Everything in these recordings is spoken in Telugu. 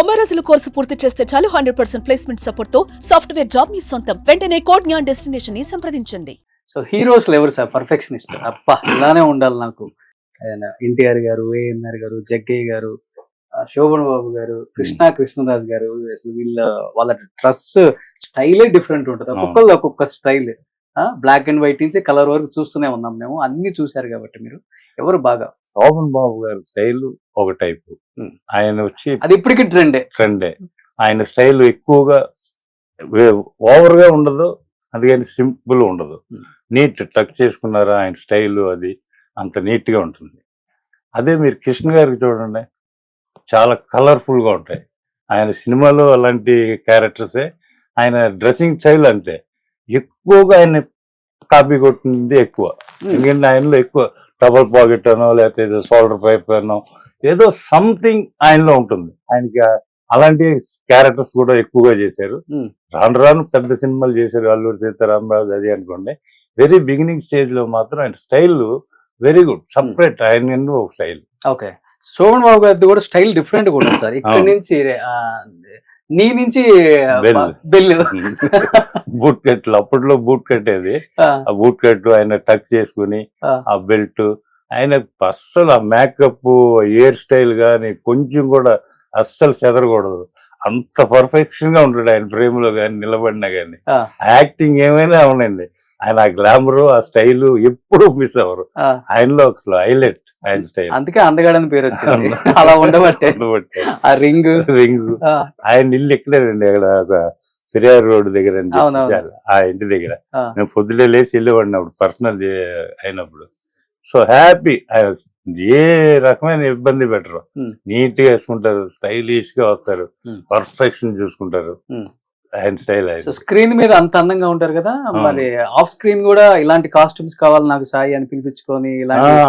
90 రోజుల కోర్సు పూర్తి చేస్తే చాలు 100% ప్లేస్మెంట్ సపోర్ట్ తో సాఫ్ట్వేర్ జాబ్ మీ సొంతం. వెంటనే కోడ్ జ్ఞాన్ డెస్టినేషన్ ని సంప్రదించండి. సో హీరోస్ ఎవరు సార్ పర్ఫెక్షనిస్ట్? అప్ప ఇలానే ఉండాలి నాకు. ఎన్టీఆర్ గారు, ఏఎన్ఆర్ గారు, జగ్గయ్య గారు, శోభన్ బాబు గారు, కృష్ణరాజ్ గారు, అసలు వాళ్ళ డ్రెస్ స్టైలే డిఫరెంట్ ఉంటుంది. ఒక్కొక్కరు ఒక్కొక్క స్టైల్. బ్లాక్ అండ్ వైట్ నుంచి కలర్ వరకు చూస్తూనే ఉన్నాం మేము. అన్ని చూసారు కాబట్టి మీరు ఎవరు బాగా? శోభన్ బాబు గారి స్టైల్ ఒక టైపు, ఆయన వచ్చి అది ఇప్పటికి ట్రెండే. ఆయన స్టైల్ ఎక్కువగా ఓవర్ గా ఉండదు, అది కానీ సింపుల్ ఉండదు. నీట్ టక్ చేసుకున్నారా ఆయన స్టైల్, అది అంత నీట్ గా ఉంటుంది. అదే మీరు కృష్ణ గారికి చూడండి, చాలా కలర్ఫుల్ గా ఉంటాయి. ఆయన సినిమాలో అలాంటి క్యారెక్టర్సే. ఆయన డ్రెస్సింగ్ స్టైల్ అంతే, ఎక్కువగా ఆయన కాపీ కొట్టింది ఎక్కువ. ఎందుకంటే ఆయనలో ఎక్కువ డబల్ పాకెట్ అనో లేకపోతే ఏదో షోల్డర్ పైప్ అనో ఏదో సంథింగ్ ఆయనలో ఉంటుంది. ఆయనకి అలాంటి క్యారెక్టర్స్ కూడా ఎక్కువగా చేశారు. రాను రాను పెద్ద సినిమాలు చేశారు, అల్లూరి సీతారామరాజు అది అనుకోండి. వెరీ బిగినింగ్ స్టేజ్ లో మాత్రం ఆయన స్టైల్ వెరీ గుడ్, సపరేట్ ఆయన ఒక స్టైల్. ఓకే, శోభన్ బాబు గారిది కూడా స్టైల్ డిఫరెంట్ కూడా సార్. ఇక్కడ నుంచి నీ నుంచి బెల్లు బూట్ కట్లు, అప్పట్లో బూట్ కట్టేది. ఆ బూట్ కట్లు ఆయన టచ్ చేసుకుని ఆ బెల్ట్, ఆయన అస్సలు ఆ మేకప్, హెయిర్ స్టైల్ గాని కొంచెం కూడా అస్సలు చెదరకూడదు. అంత పర్ఫెక్షన్ గా ఉంటాడు ఆయన ఫ్రేమ్ లో గాని, నిలబడినా గాని. యాక్టింగ్ ఏమైనా అవునండి, ఆయన ఆ గ్లామర్, ఆ స్టైల్ ఎప్పుడు మిస్ అవ్వరు. ఆయనలో అసలు హైలైట్ ఆయన స్టైల్. అందుకే అందగాడని పేరు వచ్చింది అలా ఉండబట్టే. ఆ రింగ్ ఆయన ఇల్లు ఎక్కడేనండి, అక్కడ సిరియార్ రోడ్ దగ్గర ఆ ఇంటి దగ్గర. నేను పొద్దులే లేచి వెళ్ళేవాడిని అప్పుడు, పర్సనల్ అయినప్పుడు. సో హ్యాపీ, ఆయన ఏ రకమైన ఇబ్బంది పెట్టరు, నీట్ గా వేసుకుంటారు, స్టైలిష్ గా వస్తారు, పర్ఫెక్షన్ చూసుకుంటారు. ఆయన స్టైల్. స్క్రీన్ మీద అంత అందంగా ఉంటారు కదా, మరి ఆఫ్ స్క్రీన్ కూడా ఇలాంటి కాస్ట్యూమ్స్ కావాలి నాకు సాయి అని పిలిపించుకొని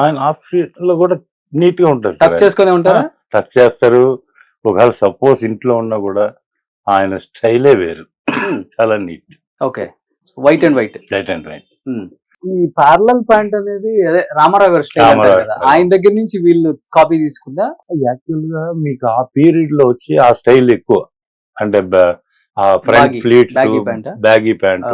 ఆయన ఆఫ్ స్క్రీన్ లో కూడా నీట్ గా ఉంటారు, టచ్ చేసుకుని ఉంటారా? టచ్ చేస్తారు. ఒకవేళ సపోజ్ ఇంట్లో ఉన్నా కూడా ఆయన స్టైలే వేరు, చాలా neat. Okay, white and white. ఈ పార్లల్ ప్యాంట్ అనేది అదే రామారావు గారు స్టైల్ కదా, ఆయన దగ్గర నుంచి వీళ్ళు కాపీ తీసుకుందా? యాక్చువల్ గా మీకు ఆ పీరియడ్ లో వచ్చి ఆ స్టైల్ ఎక్కువ. అంటే front pleats, baggy pant,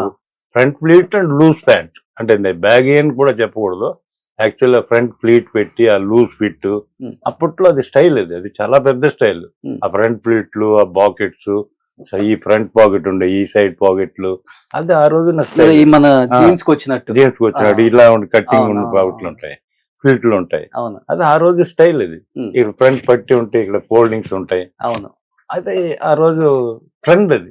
front pleat and loose pant. అంటే బ్యాగీ అని కూడా చెప్పకూడదు, యాక్చువల్ గా ఫ్రంట్ ఫ్లీట్ పెట్టి ఆ లూజ్ ఫిట్. అప్పట్లో అది స్టైల్, అది చాలా పెద్ద స్టైల్. ఆ ఫ్రంట్ ఫ్లీట్లు, ఆ పాకెట్స్, ఈ ఫ్రంట్ పాకెట్ ఉండే, ఈ సైడ్ పాకెట్లు, అది ఆ రోజు మన జీన్స్ కి వచ్చినట్టు ఇలా ఉండి కట్టింగ్ ఉండే పాకెట్లు ఉంటాయి, ఫ్లీట్లు ఉంటాయి. అది ఆ రోజు స్టైల్. ఇది ఇక్కడ ఫ్రంట్ పట్టి ఉంటాయి, ఇక్కడ ఫోల్డింగ్స్ ఉంటాయి. అవును, అదే ఆ రోజు ట్రెండ్ అది.